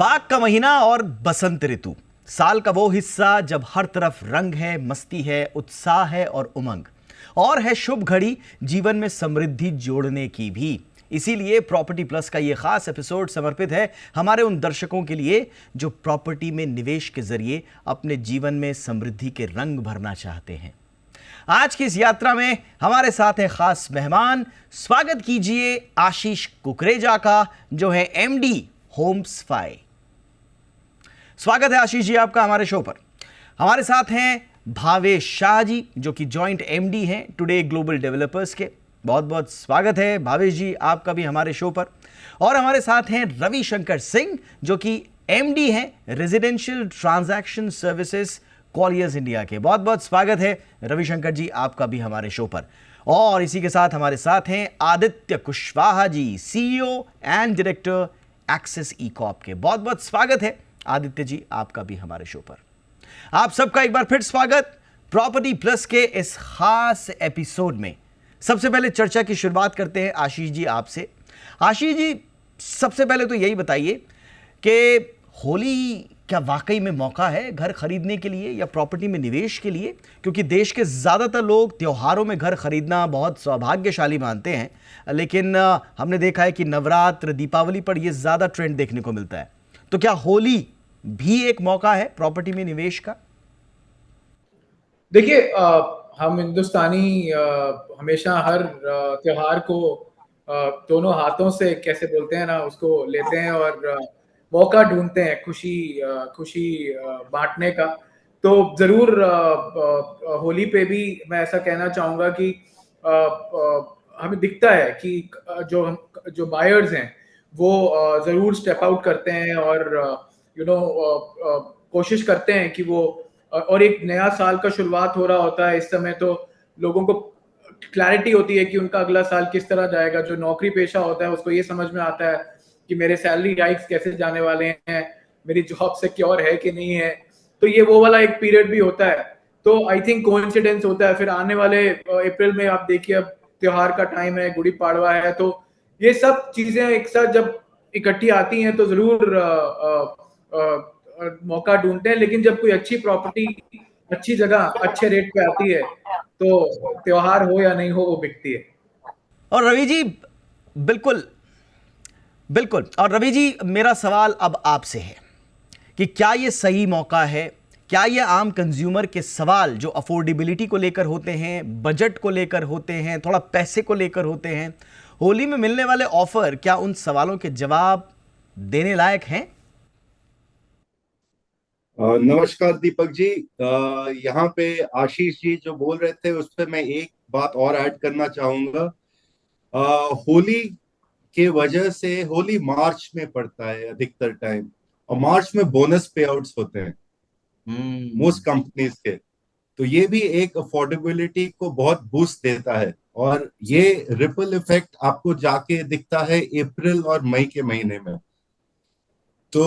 इत्तेफाक का महीना और बसंत ऋतु, साल का वो हिस्सा जब हर तरफ रंग है, मस्ती है, उत्साह है और उमंग, और है शुभ घड़ी जीवन में समृद्धि जोड़ने की भी। इसीलिए प्रॉपर्टी प्लस का ये खास एपिसोड समर्पित है हमारे उन दर्शकों के लिए जो प्रॉपर्टी में निवेश के जरिए अपने जीवन में समृद्धि के रंग भरना चाहते हैं। आज की इस यात्रा में हमारे साथ है खास मेहमान। स्वागत कीजिए आशीष कुकरेजा का, जो है एमडी होम्सफाई। स्वागत है आशीष जी आपका हमारे शो पर। हमारे साथ हैं भावेश शाह जी, जो कि जॉइंट एमडी हैं टुडे ग्लोबल डेवलपर्स के। बहुत बहुत स्वागत है भावेश जी आपका भी हमारे शो पर। और हमारे साथ हैं रविशंकर सिंह, जो कि एमडी हैं residential transaction services Colliers India के। बहुत बहुत स्वागत है रविशंकर जी आपका भी हमारे शो पर। और इसी के साथ हमारे साथ हैं Aditya Kushwaha ji, CEO and director Axis Ecorp के। बहुत बहुत स्वागत है आदित्य जी आपका भी हमारे शो पर। आप सबका एक बार फिर स्वागत प्रॉपर्टी प्लस के इस खास एपिसोड में। सबसे पहले चर्चा की शुरुआत करते हैं आशीष जी आपसे। आशीष जी, सबसे पहले तो यही बताइए कि होली क्या वाकई में मौका है घर खरीदने के लिए या प्रॉपर्टी में निवेश के लिए? क्योंकि देश के ज़्यादातर लोग त्योहारों में घर खरीदना बहुत सौभाग्यशाली मानते हैं, लेकिन हमने देखा है कि नवरात्र, दीपावली पर यह ज़्यादा ट्रेंड देखने को मिलता है। तो क्या होली भी एक मौका है प्रॉपर्टी में निवेश का? देखिए, हम हिंदुस्तानी हमेशा हर त्योहार को दोनों हाथों से, कैसे बोलते हैं ना, उसको लेते हैं और मौका ढूंढते हैं खुशी बांटने का। तो जरूर होली पे भी मैं ऐसा कहना चाहूंगा कि हमें दिखता है कि जो बायर्स हैं वो जरूर स्टेप आउट करते हैं और कोशिश करते हैं कि वो, और एक नया साल का शुरुआत हो रहा होता है इस समय, तो लोगों को क्लैरिटी होती है कि उनका अगला साल किस तरह जाएगा। जो नौकरी पेशा होता है उसको ये समझ में आता है कि मेरे सैलरी हाइक्स कैसे जाने वाले हैं, मेरी जॉब सिक्योर है कि नहीं है। तो ये वो वाला एक पीरियड भी होता है। तो आई थिंक कोइंसिडेंस होता है। फिर आने वाले अप्रैल में आप देखिए, अब त्योहार का टाइम है, गुड़ी पाड़वा है, तो ये सब चीजें एक साथ जब इकट्ठी आती हैं तो जरूर मौका ढूंढते हैं। लेकिन जब कोई अच्छी प्रॉपर्टी अच्छी जगह अच्छे रेट पे आती है तो त्योहार हो या नहीं हो वो बिकती है। और रवि जी, बिल्कुल बिल्कुल। और रवि जी, मेरा सवाल अब आपसे है कि क्या ये सही मौका है? क्या ये आम कंज्यूमर के सवाल जो अफोर्डेबिलिटी को लेकर होते हैं, बजट को लेकर होते हैं, थोड़ा पैसे को लेकर होते हैं, होली में मिलने वाले ऑफर क्या उन सवालों के जवाब देने लायक हैं? नमस्कार दीपक जी। यहाँ पे आशीष जी जो बोल रहे थे उस पर मैं एक बात और ऐड करना चाहूंगा। होली के वजह से, होली मार्च में पड़ता है अधिकतर टाइम, और मार्च में बोनस पे आउट्स होते हैं मोस्ट कंपनीज के। तो ये भी एक अफोर्डेबिलिटी को बहुत बूस्ट देता है, और ये रिपल इफेक्ट आपको जाके दिखता है अप्रैल और मई के महीने में। तो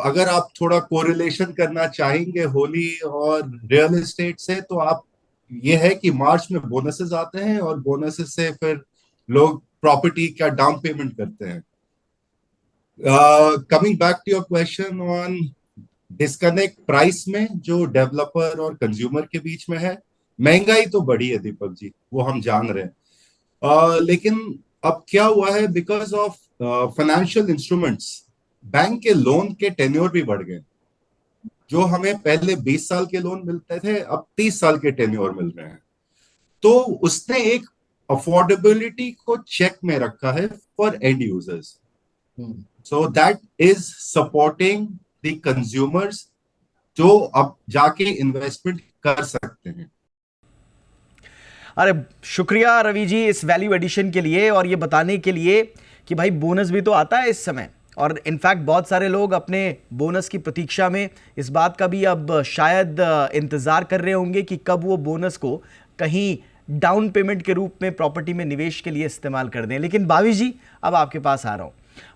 अगर आप थोड़ा कोरिलेशन करना चाहेंगे होली और रियल एस्टेट से, तो आप, ये है कि मार्च में बोनसेस आते हैं और बोनसेस से फिर लोग प्रॉपर्टी का डाउन पेमेंट करते हैं। Coming back to your question on disconnect price में जो डेवलपर और कंज्यूमर के बीच में है, महंगाई तो बढ़ी है दीपक जी, वो हम जान रहे हैं। लेकिन अब क्या हुआ है, because of financial instruments, bank के लोन के टेन्योर भी बढ़ गए। जो हमें पहले 20 साल के लोन मिलते थे, अब 30 साल के टेन्योर मिल रहे हैं। तो उसने एक अफोर्डेबिलिटी को चेक में रखा है for and users. So that is supporting the consumers जो अब जाके इन्वेस्टमेंट कर सकते हैं। अरे शुक्रिया रवि जी इस वैल्यू एडिशन के लिए, और ये बताने के लिए कि भाई बोनस भी तो आता है इस समय। और इनफैक्ट बहुत सारे लोग अपने बोनस की प्रतीक्षा में इस बात का भी अब शायद इंतज़ार कर रहे होंगे कि कब वो बोनस को कहीं डाउन पेमेंट के रूप में प्रॉपर्टी में निवेश के लिए इस्तेमाल कर दें। लेकिन भावेश जी, अब आपके पास आ रहा हूँ।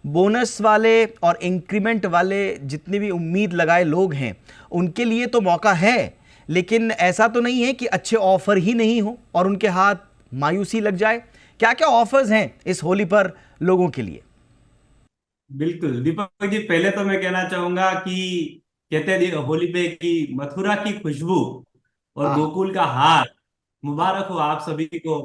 बोनस वाले और इंक्रीमेंट वाले जितने भी उम्मीद लगाए लोग हैं, उनके लिए तो मौका है, लेकिन ऐसा तो नहीं है कि अच्छे ऑफर ही नहीं हो और उनके हाथ मायूसी लग जाए। क्या क्या ऑफर्स हैं इस होली पर लोगों के लिए? बिल्कुल दीपक जी, पहले तो मैं कहना चाहूंगा कि कहते हैं होली पे कि मथुरा की खुशबू और आह, गोकुल का हार, मुबारक हो आप सभी को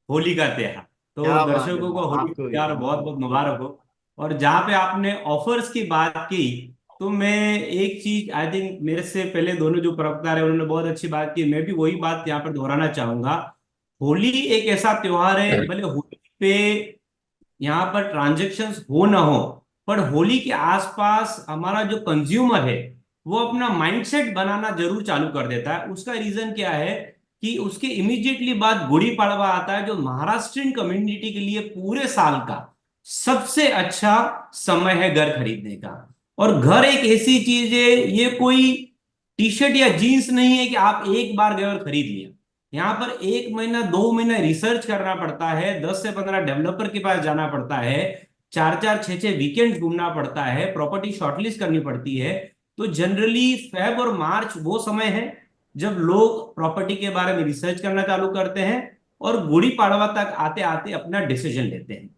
होली का त्योहार। तो क्या बात है, दर्शकों को होली का आपको भी। त्योहार बहुत बहुत मुबारक हो। और जहाँ पे आपने ऑफर्स की बात की, तो मैं एक चीज आई थिंक मेरे से पहले दोनों जो प्रवक्ता रहे उन्होंने बहुत अच्छी बात की, मैं भी वही बात यहाँ पर दोहराना चाहूंगा। होली एक ऐसा त्योहार है, भले होली पे यहाँ पर ट्रांजेक्शन्स हो ना हो, पर होली के आसपास हमारा जो कंज्यूमर है वो अपना माइंडसेट बनाना जरूर चालू कर देता है। उसका रीजन क्या है कि उसके इमीडिएटली बाद गुड़ी पड़वा आता है, जो महाराष्ट्रियन कम्युनिटी के लिए पूरे साल का सबसे अच्छा समय है घर खरीदने का। और घर एक ऐसी चीज है, ये कोई टी शर्ट या जीन्स नहीं है कि आप एक बार गए और खरीद लिया। यहाँ पर 1 महीना 2 महीना रिसर्च करना पड़ता है, 10 से 15 डेवलपर के पास जाना पड़ता है, 4 4 6 6 वीकेंड घूमना पड़ता है, प्रॉपर्टी शॉर्टलिस्ट करनी पड़ती है। तो जनरली फेब और मार्च वो समय है जब लोग प्रॉपर्टी के बारे में रिसर्च करना चालू करते हैं और गुड़ी पाड़वा तक आते आते अपना डिसीजन लेते हैं।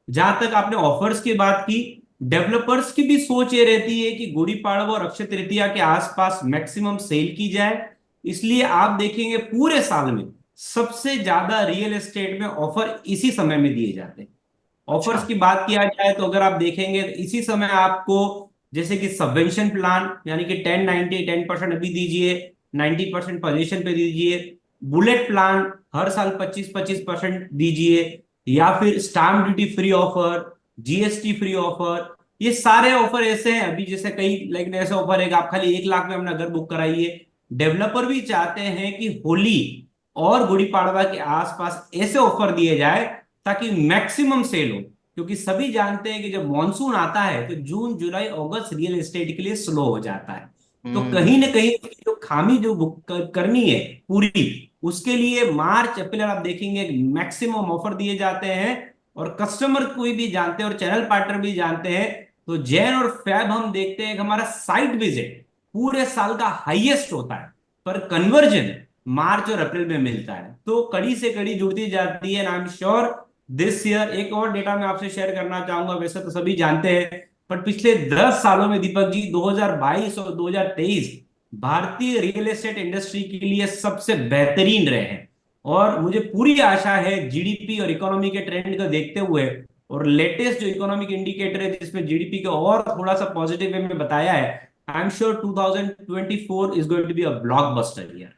जहां तक आपने ऑफर्स की बात की, डेवलपर्स की भी सोच ये रहती है कि गुड़ी पाड़वा और अक्षय तृतीया के आसपास मैक्सिमम सेल की जाए। इसलिए आप देखेंगे पूरे साल में सबसे ज्यादा रियल एस्टेट में ऑफर इसी समय में दिए जाते हैं। अच्छा। ऑफर्स की बात किया जाए तो अगर आप देखेंगे तो इसी समय आपको, जैसे कि सबवेंशन प्लान यानी कि 10% अभी दीजिए, 90% पोजीशन पे दीजिए, बुलेट प्लान हर साल 25-25% दीजिए, या फिर stamp duty free offer, GST free offer. ये सारे ऑफर ऐसे हैं अभी, जैसे कई लाइक ऐसे ऑफर है कि आप खाली 1 लाख में अपना घर बुक कराइए। डेवलपर भी चाहते हैं कि होली और गुड़ी पाड़वा के आसपास ऐसे ऑफर दिए जाए ताकि मैक्सिमम सेल हो, क्योंकि सभी जानते हैं कि जब मॉनसून आता है तो जून जुलाई अगस्त रियल एस्टेट के लिए स्लो हो जाता है। तो कहीं ना हम्म। कहीं उसकी जो खामी जो बुक करनी है पूरी, उसके लिए मार्च अप्रैल आप देखेंगे मैक्सिमम ऑफर दिए जाते हैं। और कस्टमर कोई भी जानते हैं और चैनल पार्टनर भी जानते हैं, तो जैन और फेब हम देखते हैं कि हमारा साइट विजिट पूरे साल का हाईएस्ट होता है, पर कन्वर्जन मार्च और अप्रैल में मिलता है। तो कड़ी से कड़ी जुड़ती जाती है। I am sure this year एक और डेटा मैं आपसे शेयर करना चाहूंगा, वैसे तो सभी जानते हैं, पर पिछले 10 सालों में दीपक जी 2022 और 2023 भारतीय रियल एस्टेट इंडस्ट्री के लिए सबसे बेहतरीन रहे हैं। और मुझे पूरी आशा है जीडीपी और इकोनॉमी के ट्रेंड को देखते हुए, और लेटेस्ट जो इकोनॉमिक इंडिकेटर है जिसमें जीडीपी को और थोड़ा सा पॉजिटिव वे में बताया है, I am sure 2024 is going to be a blockbuster year.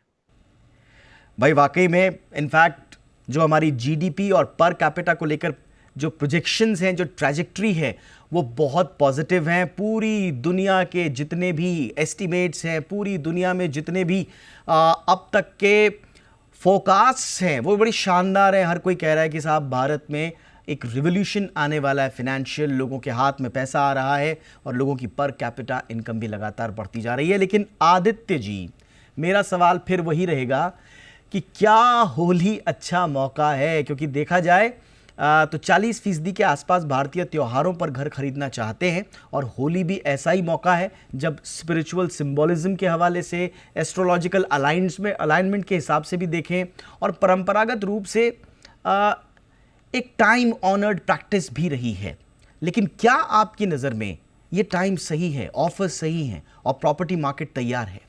भाई वाकई में, इनफैक्ट जो हमारी जीडीपी और पर कैपिटा को लेकर जो प्रोजेक्शंस हैं, जो ट्रैजेक्टरी है, वो बहुत पॉजिटिव हैं। पूरी दुनिया के जितने भी एस्टिमेट्स हैं, पूरी दुनिया में जितने भी अब तक के फोकास्ट हैं, वो बड़ी शानदार हैं। हर कोई कह रहा है कि साहब भारत में एक रिवोल्यूशन आने वाला है, फिनेंशियल, लोगों के हाथ में पैसा आ रहा है और लोगों की पर कैपिटा इनकम भी लगातार बढ़ती जा रही है। लेकिन आदित्य जी, मेरा सवाल फिर वही रहेगा कि क्या होली अच्छा मौका है? क्योंकि देखा जाए तो 40% के आसपास भारतीय त्योहारों पर घर खरीदना चाहते हैं, और होली भी ऐसा ही मौका है जब स्पिरिचुअल सिंबॉलिज्म के हवाले से, एस्ट्रोलॉजिकल अलाइनमेंट के हिसाब से भी देखें, और परंपरागत रूप से आ, एक टाइम ऑनर्ड प्रैक्टिस भी रही है। लेकिन क्या आपकी नज़र में ये टाइम सही है, ऑफर सही हैं और प्रॉपर्टी मार्केट तैयार है?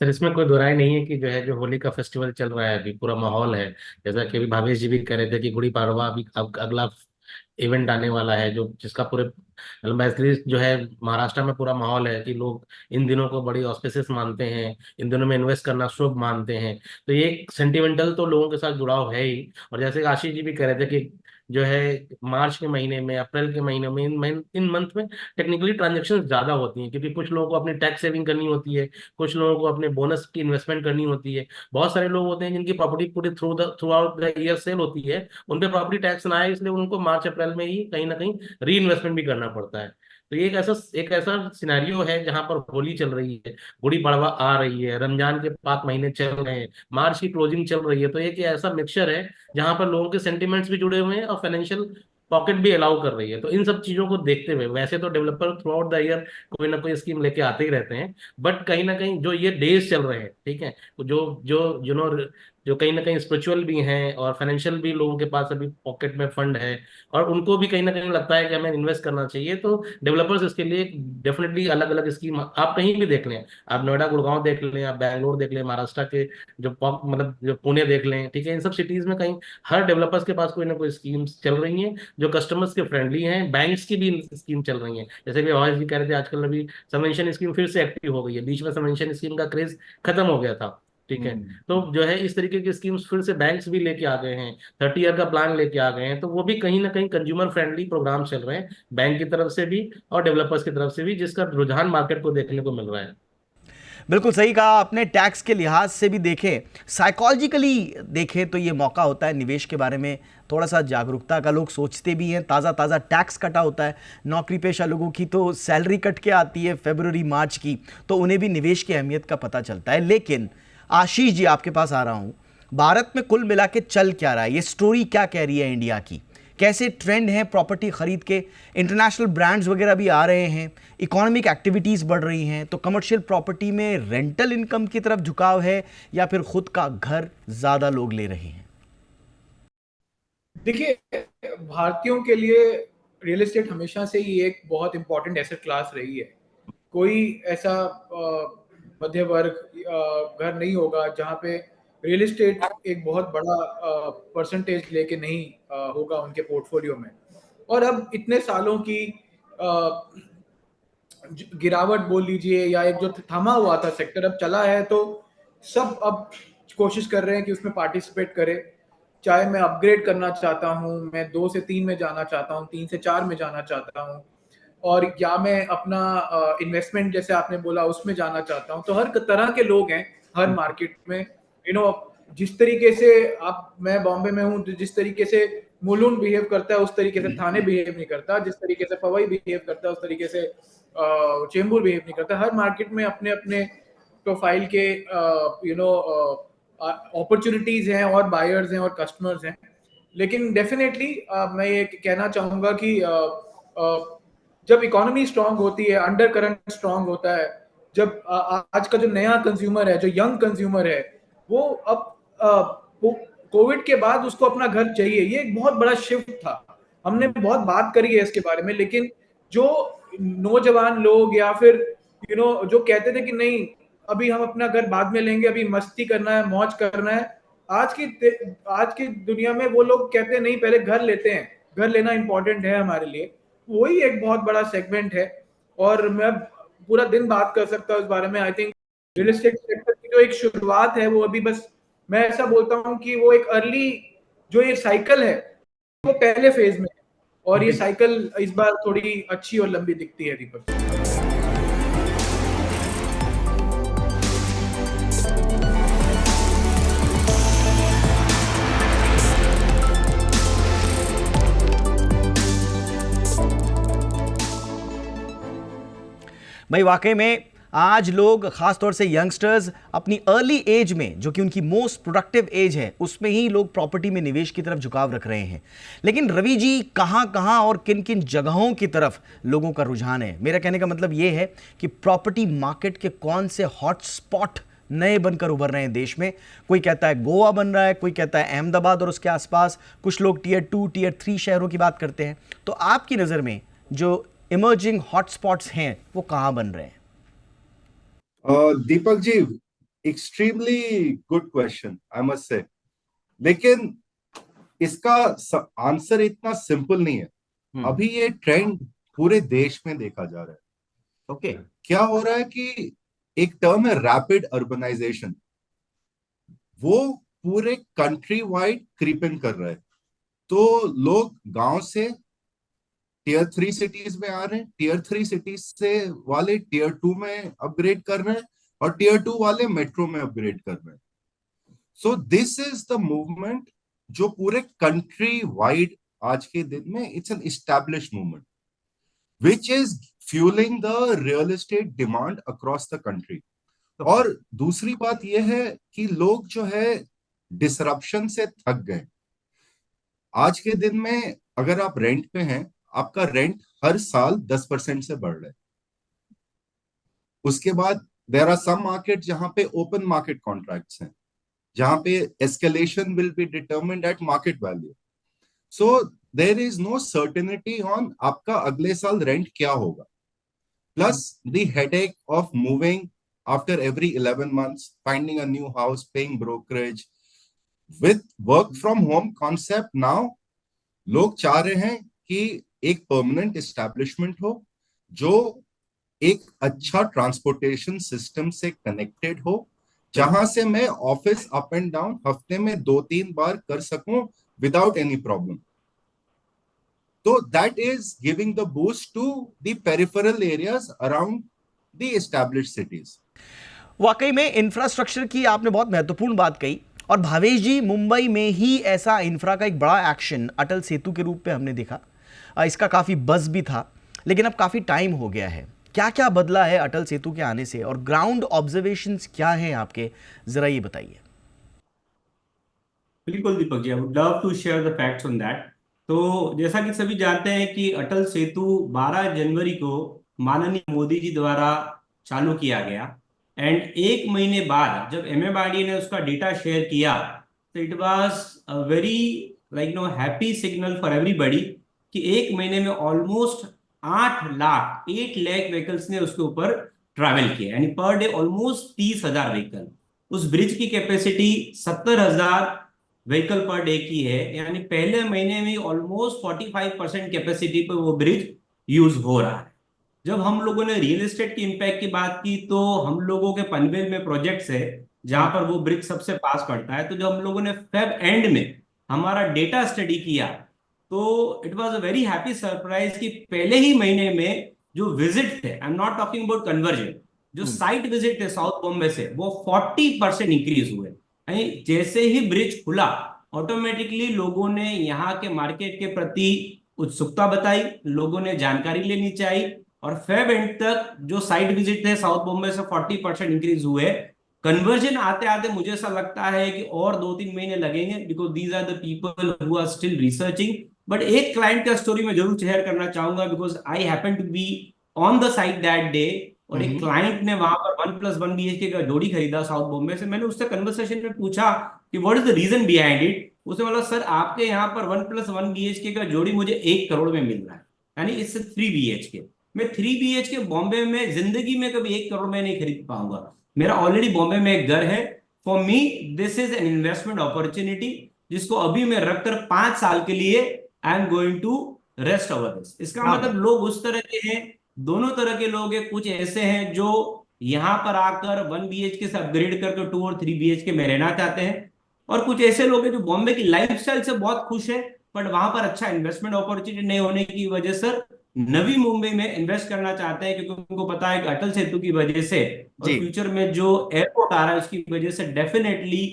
सर, इसमें कोई दोराय नहीं है कि जो है, जो होली का फेस्टिवल चल रहा है, अभी पूरा माहौल है। जैसा कि अभी भावेश जी भी कह रहे थे कि गुड़ी पाड़वा अभी अब अगला इवेंट आने वाला है, जो जिसका पूरे बेसिकली जो है महाराष्ट्र में पूरा माहौल है कि लोग इन दिनों को बड़ी ऑस्पिशियस मानते हैं, इन दिनों में इन्वेस्ट करना शुभ मानते हैं। तो ये एक सेंटिमेंटल तो लोगों के साथ जुड़ाव है ही। और जैसे कि आशीष जी भी कह रहे थे कि जो है मार्च के महीने में, अप्रैल के महीने में, इन मंथ में टेक्निकली ट्रांजेक्शन ज्यादा होती हैं, क्योंकि कुछ लोगों को अपनी टैक्स सेविंग करनी होती है, कुछ लोगों को अपने बोनस की इन्वेस्टमेंट करनी होती है। बहुत सारे लोग होते हैं जिनकी प्रॉपर्टी पूरी through out the year cell होती है, उन पे प्रॉपर्टी टैक्स ना आए, इसलिए उनको मार्च अप्रैल में ही कहीं ना कहीं री इन्वेस्टमेंट भी करना पड़ता है। तो ये एक ऐसा सिनेरियो है जहां पर होली चल रही है, गुड़ी पड़वा आ रही है, रमजान के 5 महीने चल रहे हैं, मार्च की क्लोजिंग चल रही है। तो एक ऐसा मिक्सचर है जहां पर लोगों के सेंटिमेंट्स भी जुड़े हुए हैं और फाइनेंशियल पॉकेट भी अलाउ कर रही है। तो इन सब चीजों को देखते हुए, वैसे तो developer through out the year कोई ना कोई स्कीम लेके आते ही रहते हैं, बट कहीं ना कहीं जो ये डेज चल रहे हैं, ठीक है, जो जो यू नो जो कहीं ना कहीं स्पिरिचुअल भी हैं और फाइनेंशियल भी लोगों के पास अभी पॉकेट में फंड है, और उनको भी कहीं ना कहीं लगता है कि हमें इन्वेस्ट करना चाहिए, तो डेवलपर्स इसके लिए डेफिनेटली अलग अलग स्कीम आप कहीं भी देख लें, आप नोएडा गुड़गांव देख लें, आप बैंगलोर देख लें, महाराष्ट्र के जो मतलब जो पुणे देख लें, ठीक है, इन सब सिटीज में कहीं हर डेवलपर्स के पास कोई ना कोई स्कीम्स चल रही हैं जो कस्टमर्स के फ्रेंडली हैं। बैंक्स की भी स्कीम चल रही हैं, जैसे कि आवाज जी कह रहे थे, आजकल अभी सबवेंशन स्कीम फिर से एक्टिव हो गई है, बीच में सबवेंशन स्कीम का क्रेज खत्म हो गया था, ठीक है। तो जो है इस तरीके की स्कीम्स फिर से बैंक्स भी लेके आ गए हैं, 30 ईयर का प्लान लेके आ गए हैं, तो वो भी कहीं ना कहीं कंज्यूमर फ्रेंडली प्रोग्राम चल रहे हैं बैंक की तरफ से भी और डेवलपर्स की तरफ से भी, जिसका रुझान मार्केट को देखने को मिल रहा है। बिल्कुल सही कहा आपने। टैक्स के लिहाज से भी देखें, साइकोलॉजिकली देखें तो ये मौका होता है निवेश के बारे में थोड़ा सा जागरूकता का, लोग सोचते भी हैं। ताज़ा ताज़ा टैक्स कटा होता है, नौकरी पेशा लोगों की तो सैलरी कट के आती है फरवरी मार्च की, तो उन्हें भी निवेश की अहमियत का पता चलता है। लेकिन आशीष जी, आपके पास आ रहा हूँ, भारत में कुल मिला के चल क्या रहा है, ये स्टोरी क्या कह रही है इंडिया की, कैसे ट्रेंड है प्रॉपर्टी खरीद के, इंटरनेशनल ब्रांड्स वगैरह भी आ रहे हैं, इकोनॉमिक एक्टिविटीज़ बढ़ रही हैं, तो कमर्शियल प्रॉपर्टी में रेंटल इनकम की तरफ झुकाव है या फिर खुद का घर ज़्यादा लोग ले रहे हैं? देखिए, भारतीयों के लिए रियल एस्टेट हमेशा से ही एक बहुत इंपॉर्टेंट एसेट क्लास रही है। कोई ऐसा मध्य वर्ग घर नहीं होगा जहाँ पे रियल एस्टेट एक बहुत बड़ा परसेंटेज लेके नहीं होगा उनके पोर्टफोलियो में। और अब इतने सालों की गिरावट बोल लीजिए या एक जो थमा हुआ था सेक्टर, अब चला है, तो सब अब कोशिश कर रहे हैं कि उसमें पार्टिसिपेट करें। चाहे मैं अपग्रेड करना चाहता हूँ, मैं 2 से 3 में जाना चाहता हूँ, 3 से 4 में जाना चाहता हूँ, और या मैं अपना इन्वेस्टमेंट जैसे आपने बोला उसमें जाना चाहता हूँ। तो हर तरह के लोग हैं हर मार्केट में। जिस तरीके से मैं बॉम्बे में हूँ, जिस तरीके से मुलुंड बिहेव करता है उस तरीके से थाने बिहेव नहीं करता, जिस तरीके से पवई बिहेव करता है उस तरीके से चेंबूर बिहेव नहीं करता। हर मार्केट में अपने अपने प्रोफाइल के अपॉर्चुनिटीज हैं और बायर्स हैं और कस्टमर्स हैं। लेकिन डेफिनेटली मैं ये कहना चाहूंगा कि जब इकोनॉमी स्ट्रांग होती है, अंडर करंट स्ट्रांग होता है, जब आज का जो नया कंज्यूमर है, जो यंग कंज्यूमर है, वो अब कोविड के बाद उसको अपना घर चाहिए। ये एक बहुत बड़ा शिफ्ट था। हमने बहुत बात करी है इसके बारे में, लेकिन जो नौजवान लोग या फिर जो कहते थे कि नहीं अभी हम अपना घर बाद में लेंगे, अभी मस्ती करना है, मौज करना है, आज की दुनिया में वो लोग कहते हैं नहीं पहले घर लेते हैं, घर लेना इंपॉर्टेंट है हमारे लिए। वही एक बहुत बड़ा सेगमेंट है और मैं पूरा दिन बात कर सकता हूँ इस बारे में। I think real estate sector की जो एक शुरुआत है वो अभी बस, मैं ऐसा बोलता हूँ कि वो एक अर्ली जो ये साइकिल है वो पहले फेज में है, और ये साइकिल इस बार थोड़ी अच्छी और लंबी दिखती है दीपक। भाई वाकई में आज लोग, खासतौर से यंगस्टर्स, अपनी अर्ली एज में, जो कि उनकी मोस्ट प्रोडक्टिव एज है, उसमें ही लोग प्रॉपर्टी में निवेश की तरफ झुकाव रख रहे हैं। लेकिन रवि जी, कहां और किन किन जगहों की तरफ लोगों का रुझान है? मेरा कहने का मतलब ये है कि प्रॉपर्टी मार्केट के कौन से हॉट स्पॉट नए बनकर उभर रहे हैं देश में। कोई कहता है गोवा बन रहा है, कोई कहता है अहमदाबाद और उसके आसपास, कुछ लोग टियर 2 टियर 3 शहरों की बात करते हैं। तो आपकी नज़र में जो इमर्जिंग हॉटस्पॉट्स हैं वो कहां बन रहे हैं? Deepak ji, extremely good question I must say, लेकिन इसका आंसर इतना सिंपल नहीं है। अभी ये ट्रेंड पूरे देश में देखा जा रहा है। ओके, क्या हो रहा है कि एक टर्म है रैपिड अर्बनाइजेशन, वो पूरे कंट्री वाइड क्रीपिंग कर रहा है। तो लोग गांव से टियर 3 सिटीज में आ रहे हैं, टियर 3 सिटीज से वाले टियर 2 में अपग्रेड कर रहे हैं, और टियर 2 वाले मेट्रो में अपग्रेड कर रहे हैं। So this is the movement जो पूरे कंट्री वाइड आज के दिन में, it's an established movement which is fuelling the real estate demand across the country. और दूसरी बात यह है कि लोग जो है डिसरप्शन से थक गए। आज के दिन में अगर आप रेंट पे हैं, आपका रेंट हर साल 10% से बढ़ रहा है। उसके बाद देयर आर सम मार्केट जहां पे ओपन मार्केट कॉन्ट्रैक्ट्स हैं, जहां पे escalation will be determined at market value. So there is no certainty on आपका अगले साल रेंट क्या होगा. Plus the headache of moving after every 11 months, finding a new house, paying brokerage. With work from home concept now, लोग चाह रहे हैं कि एक परमानेंट एस्टैब्लिशमेंट हो जो एक अच्छा ट्रांसपोर्टेशन सिस्टम से कनेक्टेड हो, जहां से मैं ऑफिस अप एंड डाउन हफ्ते में 2-3 बार कर सकूं विदाउट एनी प्रॉब्लम. तो that is giving the boost to the peripheral areas around the established cities. वाकई में इंफ्रास्ट्रक्चर की आपने बहुत महत्वपूर्ण बात कही, और भावेश जी, मुंबई में ही ऐसा इंफ्रा का एक बड़ा एक्शन अटल सेतु के रूप में हमने देखा. इसका काफ़ी बज़ भी था, लेकिन अब काफ़ी टाइम हो गया है. क्या क्या बदला है अटल सेतु के आने से, और ग्राउंड ऑब्जर्वेशंस क्या हैं आपके, ज़रा ये बताइए. बिल्कुल Deepak ji, I would love to share the facts on that. तो जैसा कि सभी जानते हैं कि अटल सेतु 12 जनवरी को माननीय मोदी जी द्वारा चालू किया गया, एंड एक महीने बाद जब MMRDA ने उसका डेटा शेयर किया, तो it was a very happy signal for everybody कि एक महीने में ऑलमोस्ट 8 लाख व्हीकल्स ने उसके ऊपर ट्रैवल किया, यानी पर डे ऑलमोस्ट 30,000 व्हीकल. उस ब्रिज की कैपेसिटी 70,000 व्हीकल पर डे की है, यानी पहले महीने में ऑलमोस्ट 45% कैपेसिटी पे वो ब्रिज यूज हो रहा है. जब हम लोगों ने रियल एस्टेट के इम्पैक्ट की बात की, तो हम लोगों के पनवेल में प्रोजेक्ट्स है जहां पर वो ब्रिज सबसे पास पड़ता है. तो जब हम लोगों ने फेब एंड में हमारा डेटा स्टडी किया, तो it was a very happy surprise कि पहले ही महीने में जो विजिट थे, I am not talking about conversion, जो साइट विजिट थे साउथ बॉम्बे से, वो 40% इंक्रीज हुए. यानी जैसे ही ब्रिज खुला, ऑटोमेटिकली लोगों ने यहाँ के मार्केट के प्रति उत्सुकता बताई, लोगों ने जानकारी लेनी चाहिए, और फेब एंड तक जो साइट विजिट थे साउथ बॉम्बे से 40% इंक्रीज हुए. कन्वर्जन आते आते मुझे ऐसा लगता है कि और 2-3 महीने लगेंगे, because these are the people who are still researching. But एक क्लाइंट का स्टोरी मैं जरूर शेयर करना चाहूंगा, because I happen to be on the site that day, और एक क्लाइंट ने वहां पर 1+1 BHK का जोड़ी खरीदा साउथ बॉम्बे से. मैंने उससे कन्वर्सेशन में पूछा कि what is the reason behind it. उसने बोला, सर आपके यहाँ पर 1+1 BHK का जोड़ी मुझे 1 करोड़ में मिल रहा है, यानी इससे 3 BHK. मैं 3 BHK बॉम्बे में जिंदगी में कभी 1 करोड़ में नहीं खरीद पाऊंगा. मेरा ऑलरेडी बॉम्बे में एक घर है. For me this is an investment opportunity, जिसको अभी मैं रखकर 5 साल के लिए I am going to rest over this. इसका मतलब लोग उस तरह के हैं, दोनों तरह के लोग हैं. कुछ ऐसे हैं जो यहां पर आकर 1 BHK से अपग्रेड करके 2 और 3 BHK में रहना चाहते हैं, और कुछ ऐसे लोग हैं जो बॉम्बे की लाइफस्टाइल से बहुत खुश है, बट वहां पर अच्छा इन्वेस्टमेंट अपॉर्चुनिटी नहीं होने की वजह से नवी मुंबई में इन्वेस्ट करना चाहते हैं, क्योंकि उनको पता है कि अटल सेतु की वजह से और फ्यूचर में जो एयरपोर्ट आ रहा है उसकी वजह से definitely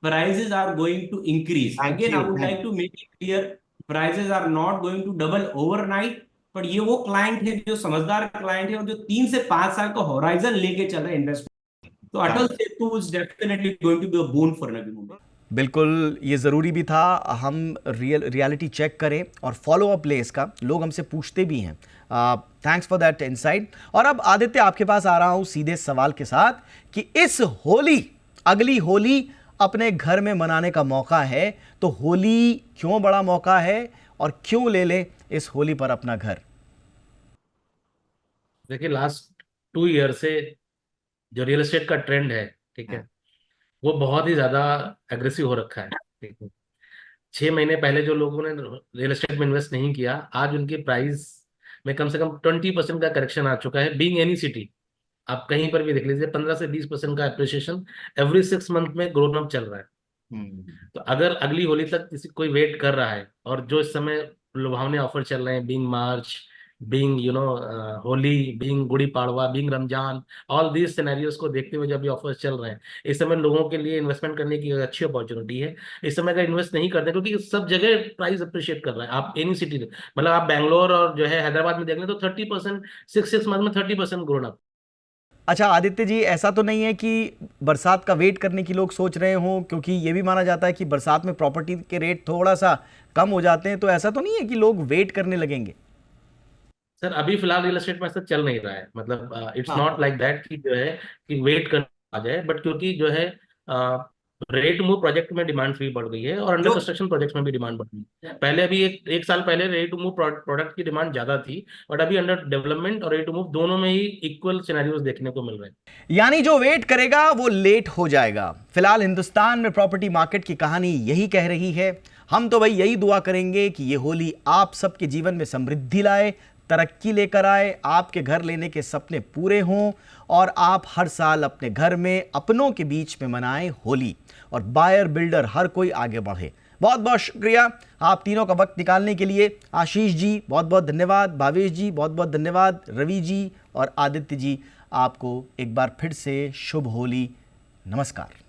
prices are going to increase. Again I would like to make it clear, prices are not going to double overnight. पर ये वो क्लाइंट है जो समझदार क्लाइंट है, और जो 3 से 5 साल का होराइजन लेके चल रहे हैं इन्वेस्टमेंट. तो Atal Setu is definitely going to be a boon for Navi Mumbai. बिल्कुल, ये ज़रूरी भी था हम रियलिटी चेक करें और फॉलो अप लें इसका. लोग हमसे पूछते भी हैं. Thanks for that insight. और अब आदित्य, आपके पास आ रहा हूं सीधे सवाल के साथ कि इस होली, अगली होली अपने घर में मनाने का मौका है, तो होली क्यों बड़ा मौका है और क्यों ले ले इस होली पर अपना घर? देखिए, लास्ट 2 ईयर से जो रियल एस्टेट का ट्रेंड है, ठीक है, वो बहुत ही ज्यादा एग्रेसिव हो रखा है. ठीक है, 6 महीने पहले जो लोगों ने रियल एस्टेट में इन्वेस्ट नहीं किया, आज उनकी प्राइस में कम से कम 20% का करेक्शन आ चुका है. बीइंग एनी सिटी, आप कहीं पर भी देख लीजिए, 15 से 20% का एप्रिसिएशन एवरी 6 मंथ में ग्रोन अप चल रहा है. तो अगर अगली होली तक किसी कोई वेट कर रहा है, और जो इस समय लुभावने ऑफर चल रहे हैं, being March, being Holi, being Gudi Padwa, being Ramzan, all these scenarios को देखते हुए जब ये ऑफर्स चल रहे हैं, इस समय लोगों के लिए इन्वेस्टमेंट करने की अच्छी अपॉर्चुनिटी है. इस समय अगर इन्वेस्ट नहीं करते, क्योंकि सब जगह प्राइस अप्रिशिएट कर रहा है. आप एनी सिटी, मतलब आप बैंगलोर और जो है हैदराबाद में देख लें, तो 30%, 6 मंथ में 30% ग्रोन अप. अच्छा आदित्य जी, ऐसा तो नहीं है कि बरसात का वेट करने की लोग सोच रहे हों, क्योंकि ये भी माना जाता है कि बरसात में प्रॉपर्टी के रेट थोड़ा सा कम हो जाते हैं, तो ऐसा तो नहीं है कि लोग वेट करने लगेंगे? सर, अभी फिलहाल रियल एस्टेट में ऐसा चल नहीं रहा है. मतलब इट्स नॉट लाइक दैट कि जो है कि वेट करना आ जाए, बट क्योंकि जो है रेडी टू मूव प्रोजेक्ट में डिमांड भी बढ़ गई है और अंडर तो कंस्ट्रक्शन प्रोजेक्ट में भी डिमांड बढ़ गई है। पहले अभी एक साल पहले रेडी टू मूव प्रोडक्ट की डिमांड ज्यादा थी, बट अभी अंडर डेवलपमेंट और रेडी टू मूव दोनों में ही इक्वल सिनेरियोज देखने को मिल रहे हैं। यानी जो वेट करेगा वो लेट हो जाएगा। फिलहाल हिंदुस्तान में प्रॉपर्टी मार्केट की कहानी यही कह रही है। हम तो भाई यही दुआ करेंगे कि ये होली आप सबके जीवन में समृद्धि लाए, तरक्की लेकर आए, आपके घर लेने के सपने पूरे हों और आप हर साल अपने घर में अपनों के बीच में मनाएं होली और बायर बिल्डर हर कोई आगे बढ़े। बहुत बहुत शुक्रिया आप तीनों का वक्त निकालने के लिए। आशीष जी बहुत बहुत धन्यवाद, भावेश जी बहुत बहुत धन्यवाद, रवि जी और आदित्य जी आपको एक बार फिर से शुभ होली। नमस्कार।